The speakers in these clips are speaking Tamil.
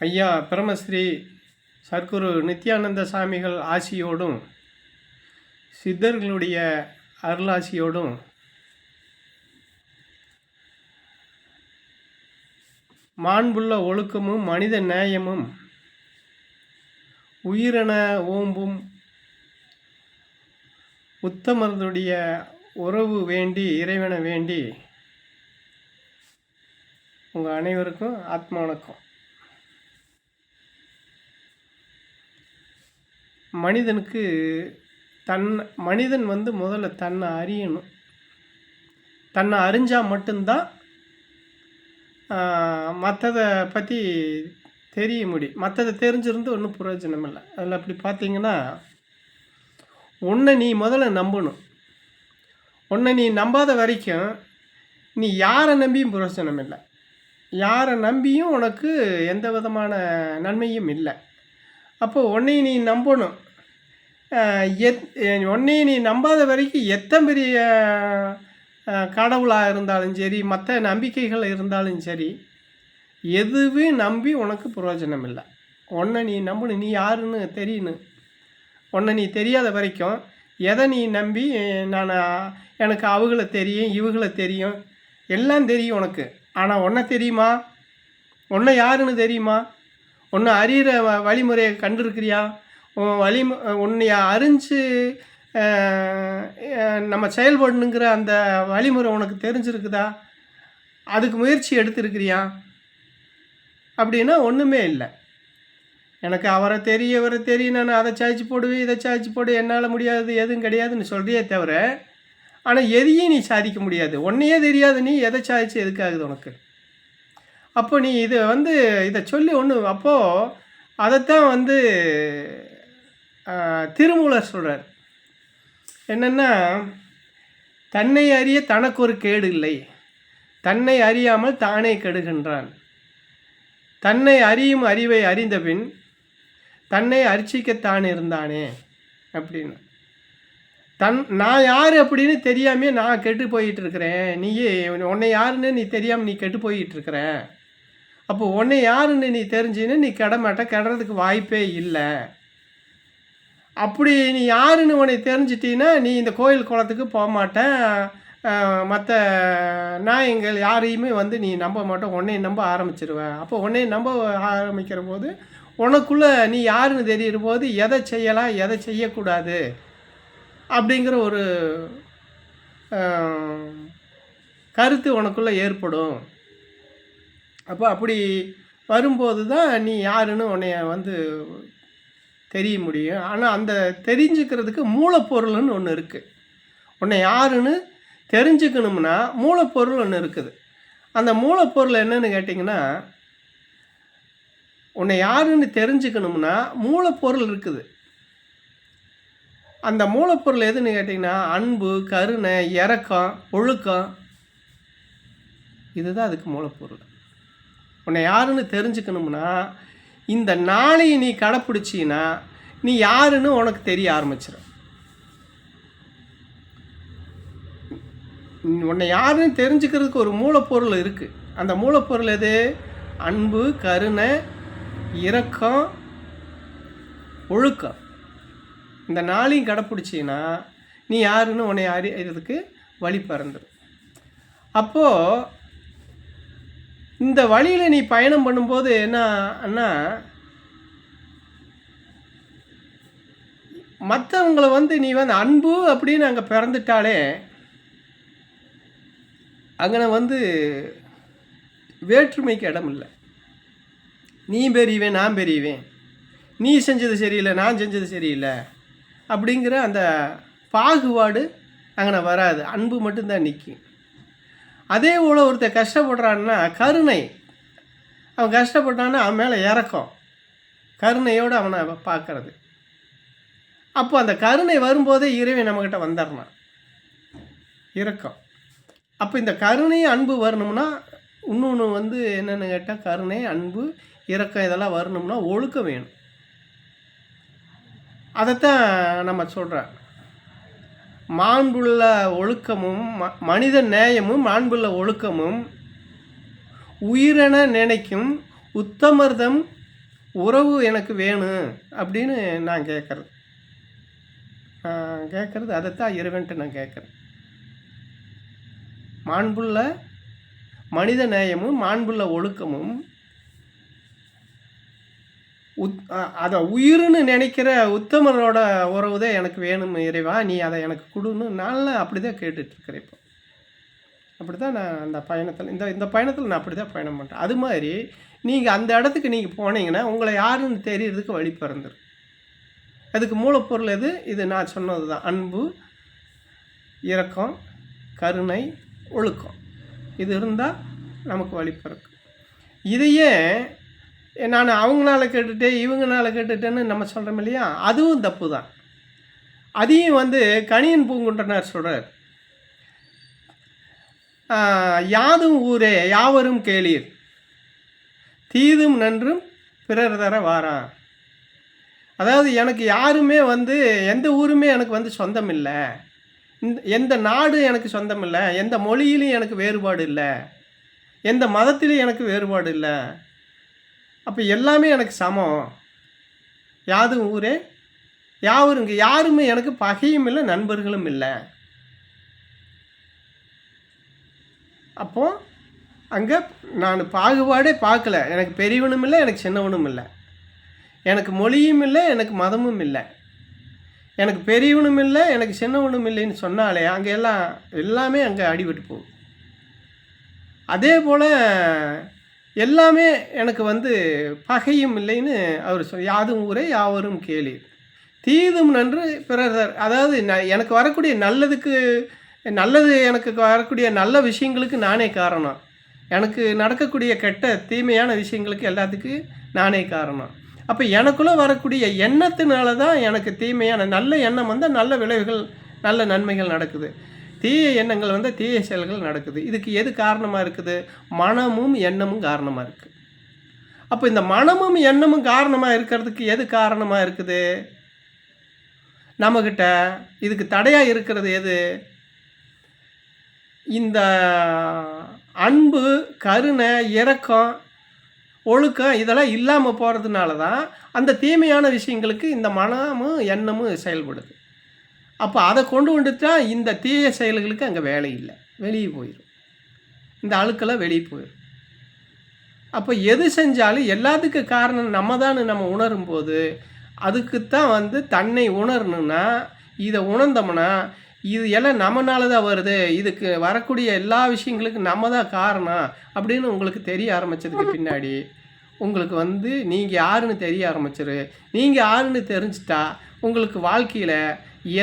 ஐயா பிரம்மஸ்ரீ சர்க்குரு நித்யானந்த சாமிகள் ஆசியோடும் சித்தர்களுடைய அருளாசியோடும் மாண்புள்ள ஒழுக்கமும் மனித நேயமும் உயிரென ஓம்பும் உத்தமர்களுடைய உறவு வேண்டி இறைவனை வேண்டி உங்கள் அனைவருக்கும் ஆத்ம வணக்கம். மனிதனுக்கு மனிதன் முதல்ல தன்னை அறியணும். தன்னை அறிஞ்சால் மட்டும்தான் மற்றதை பற்றி தெரிய முடியும். மற்றதை தெரிஞ்சிருந்து ஒன்றும் பிரயோஜனம் இல்லை. அதில் அப்படி பார்த்தீங்கன்னா, உன்னை நீ முதல்ல நம்பணும். உன்னை நீ நம்பாத வரைக்கும் நீ யாரை நம்பியும் பிரயோஜனம் இல்லை. யாரை நம்பியும் உனக்கு எந்த விதமான நன்மையும் இல்லை. அப்போது உன்னை நீ நம்பணும். உன்னை நீ நம்பாத வரைக்கும் எத்தனை பெரிய கடவுளாக இருந்தாலும் சரி, மற்ற நம்பிக்கைகள் இருந்தாலும் சரி, எதுவே நம்பி உனக்கு பிரயோஜனம் இல்லை. உன்னை நீ நம்பணும். நீ யாருன்னு தெரியணும். உன்னை நீ தெரியாத வரைக்கும் எதை நீ நம்பி எனக்கு அவங்கள தெரியும், இவங்களை தெரியும், எல்லாம் தெரியும் உனக்கு. ஆனால் உன்னை தெரியுமா? உன்னை யாருன்னு தெரியுமா? உன்னை அறிகிற வழிமுறையை கண்டிருக்கிறியா? உன்னை அறிஞ்சு நம்ம செயல்படணுங்கிற அந்த வழிமுறை உனக்கு தெரிஞ்சிருக்குதா? அதுக்கு முயற்சி எடுத்துருக்கிறியா? அப்படின்னா ஒன்றுமே இல்லை. எனக்கு அவரை தெரியும், நான் அதை சாய்ச்சி போடுவேன், இதை சாய்ச்சி போடு, என்னால் முடியாது, எதுவும் கிடையாதுன்னு சொல்கிறியே தவிர, ஆனால் எதையும் நீ சாதிக்க முடியாது. ஒன்றையே தெரியாது, நீ எதை சாதிச்சு எதுக்காகுது உனக்கு? அப்போ நீ இதை சொல்லி அப்போது அதைத்தான் திருமூலர் சொல்கிறார். என்னென்னா, தன்னை அறிய தனக்கு ஒரு கேடு இல்லை, தன்னை அறியாமல் தானே கெடுகின்றான். தன்னை அறியும் அறிவை அறிந்த பின் தன்னை அர்ச்சிக்கத்தான் இருந்தானே அப்படின்னு. நான் யார் அப்படின்னு தெரியாமே நான் கெட்டு போயிட்டுருக்கிறேன். நீயே உன்னை யாருன்னு நீ தெரியாமல் நீ கெட்டு போயிட்டுருக்கிற. அப்போ உன்னை யாருன்னு நீ தெரிஞ்சுன்னு நீ கெடுறதுக்கு வாய்ப்பே இல்லை. அப்படி நீ யாருன்னு உன்னை தெரிஞ்சிட்டீன்னா நீ இந்த கோயில் குளத்துக்கு போக மாட்டேன், மற்ற நாயங்கள் யாரையுமே நீ நம்ப மாட்டேன், உன்னையை நம்ப ஆரம்பிச்சிருவேன். அப்போ உன்னையை நம்ப ஆரம்பிக்கிற போது உனக்குள்ளே நீ யாருன்னு தெரிகிற போது எதை செய்யலாம், எதை செய்யக்கூடாது அப்படிங்கிற ஒரு கருத்து உனக்குள்ளே ஏற்படும். அப்போ அப்படி வரும்போது தான் நீ யாருன்னு உன்னைய தெரிய முடியும். ஆனால் அந்த தெரிஞ்சுக்கிறதுக்கு மூலப்பொருள்னு ஒன்று இருக்குது. உன்னை யாருன்னு தெரிஞ்சுக்கணும்னா மூலப்பொருள் ஒன்று இருக்குது. அந்த மூலப்பொருள் என்னன்னு கேட்டிங்கன்னா, உன்னை யாருன்னு தெரிஞ்சுக்கணும்னா மூலப்பொருள் இருக்குது. அந்த மூலப்பொருள் எதுன்னு கேட்டிங்கன்னா, அன்பு, கருணை, இரக்கம், ஒழுக்கம், இதுதான் அதுக்கு மூலப்பொருள். உன்னை யாருன்னு தெரிஞ்சுக்கணும்னா இந்த நாளையை நீ கடைப்பிடிச்சின்னா நீ யாருன்னு உனக்கு தெரிய ஆரம்பிச்சிடும். உன்னை யாருன்னு தெரிஞ்சுக்கிறதுக்கு ஒரு மூலப்பொருள் இருக்குது. அந்த மூலப்பொருள் எது? அன்பு, கருணை, இரக்கம், ஒழுக்கம். இந்த நாளையும் கடைப்பிடிச்சின்னா நீ யாருன்னு உன்னை அறியறதுக்கு வழி பிறந்துடும். அப்போது இந்த வழியில் நீ பயணம் பண்ணும்போது என்னன்னா, மற்றவங்களை நீ அன்பு அப்படின்னு அங்கே பிறந்துட்டாலே அங்கே வேற்றுமைக்கு இடம் இல்லை. நீ பெரியவேன், நான் பெரியவேன், நீ செஞ்சது சரியில்லை, நான் செஞ்சது சரியில்லை அப்படிங்கிற அந்த பாகுபாடு அங்கே வராது. அன்பு மட்டும்தான் நிற்கும். அதே போல் ஒருத்தர் கஷ்டப்படுறான்னா கருணை, அவன் கஷ்டப்பட்டான்னா அவன் மேலே இறக்கம், கருணையோடு அவனை பார்க்கறது. அப்போ அந்த கருணை வரும்போதே இறைவன் நம்மக்கிட்ட வந்துடலாம், இரக்கம். அப்போ இந்த கருணை அன்பு வரணும்னா இன்னொன்று என்னென்னு கேட்டால், கருணை, அன்பு, இரக்கம் இதெல்லாம் வரணும்னா ஒழுக்கம் வேணும். அதைத்தான் நம்ம சொல்கிறேன். மாண்புள்ள ஒழுக்கமும் மனித நேயமும் மாண்புள்ள ஒழுக்கமும் உயிரென நினைக்கும் உத்தமர்தம் உறவு எனக்கு வேணும் அப்படின்னு நான் கேட்குறது அதைத்தான் இறைவன்ட்டு நான் கேட்குறேன். மாண்புள்ள மனித நேயமும் மாண்புள்ள ஒழுக்கமும் அதை உயிர்னு நினைக்கிற உத்தமனோட உறவு தான் எனக்கு வேணும் இறைவா, நீ அதை எனக்கு கொடுன்னு நான் அப்படி தான் கேட்டுட்ருக்கிறேன். இப்போ அப்படி தான் நான் அந்த பயணத்தில் இந்த பயணத்தில் நான் அப்படி தான் பயணம் பண்ணுறேன். அது மாதிரி நீங்கள் அந்த இடத்துக்கு நீங்கள் போனீங்கன்னா உங்களை யாருன்னு தெரியறதுக்கு வழி பிறந்துடும். அதுக்கு மூலப்பொருள் எது? இது நான் சொன்னது தான். அன்பு, இரக்கம், கருணை, ஒழுக்கம். இது இருந்தால் நமக்கு வழி பிறக்கும். இதையே நான் அவங்களால கேட்டுட்டேன் இவங்களால கேட்டுட்டேன்னு நம்ம சொல்கிறோம் இல்லையா, அதுவும் தப்பு தான். அதையும் கணியன் பூங்குன்றனார் சொல்கிறார், யாதும் ஊரே யாவரும் கேளீர், தீதும் நன்றும் பிறர் தர வாரா. அதாவது எனக்கு யாருமே எந்த ஊருமே எனக்கு சொந்தம் இல்லை, எந்த நாடு எனக்கு சொந்தம் இல்லை, எந்த மொழியிலையும் எனக்கு வேறுபாடு இல்லை, எந்த மதத்திலையும் எனக்கு வேறுபாடு இல்லை, அப்போ எல்லாமே எனக்கு சமம். யாதும் ஊரே யாவருங்க, யாருமே எனக்கு பகையும் இல்லை நண்பர்களும் இல்லை. அப்போது அங்கே நான் பாகுபாடே பார்க்கல. எனக்கு பெரியவனும் இல்லை, எனக்கு சின்னவனும் இல்லை, எனக்கு மொழியும் இல்லை, எனக்கு மதமும் இல்லை, எனக்கு பெரியவனும் இல்லை, எனக்கு சின்னவனும் இல்லைன்னு சொன்னாலே அங்கே எல்லாமே அங்கே அடிபட்டு போகும். அதே போல் எல்லாமே எனக்கு பகையும் இல்லைன்னு அவர் யாதும் ஊரே யாவரும் கேளீர், தீதும் நன்று பிறர். அதாவது எனக்கு வரக்கூடிய நல்லது எனக்கு வரக்கூடிய நல்ல விஷயங்களுக்கு நானே காரணம், எனக்கு நடக்கக்கூடிய கெட்ட தீமையான விஷயங்களுக்கு எல்லாத்துக்கும் நானே காரணம். அப்போ எனக்குள்ளே வரக்கூடிய எண்ணத்தினால தான் எனக்கு தீமையான, நல்ல எண்ணம் நல்ல விளைவுகள் நல்ல நன்மைகள் நடக்குது, தீய எண்ணங்கள் தீய செயல்கள் நடக்குது. இதுக்கு எது காரணமாக இருக்குது? மனமும் எண்ணமும் காரணமாக இருக்குது. அப்போ இந்த மனமும் எண்ணமும் காரணமாக இருக்கிறதுக்கு எது காரணமாக இருக்குது? நம்மக்கிட்ட இதுக்கு தடையாக இருக்கிறது எது? இந்த அன்பு, கருணை, இரக்கம், ஒழுக்கம் இதெல்லாம் இல்லாமல் போகிறதுனால தான் அந்த தீமையான விஷயங்களுக்கு இந்த மனமும் எண்ணமும் செயல்படுது. அப்போ அதை கொண்டு வந்துட்டா இந்த தீய செயல்களுக்கு அங்கே வேலை இல்லை, வெளியே போயிடும், இந்த அழுக்கெல்லாம் வெளியே போயிடும். அப்போ எது செஞ்சாலும் எல்லாத்துக்கும் காரணம் நம்ம தான் நம்ம உணரும் போது அதுக்குத்தான் தன்னை உணரணுன்னா இதை உணர்ந்தோம்னா இது எல்லாம் நம்மனால தான் வருது, இதுக்கு வரக்கூடிய எல்லா விஷயங்களுக்கும் நம்ம தான் காரணம் அப்படின்னு உங்களுக்கு தெரிய ஆரம்பித்ததுக்கு பின்னாடி உங்களுக்கு நீங்கள் யாருன்னு தெரிய ஆரம்பிச்சிரு. நீங்கள் யாருன்னு தெரிஞ்சிட்டா உங்களுக்கு வாழ்க்கையில்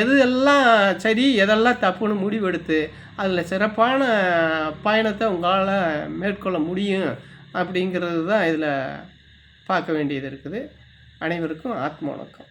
எதெல்லாம் சரி எதெல்லாம் தப்புன்னு முடிவெடுத்து அதில் சிறப்பான பயணத்தை உங்களால் மேற்கொள்ள முடியும் அப்படிங்கிறது தான் இதில் பார்க்க வேண்டியது இருக்குது. அனைவருக்கும் ஆத்ம வணக்கம்.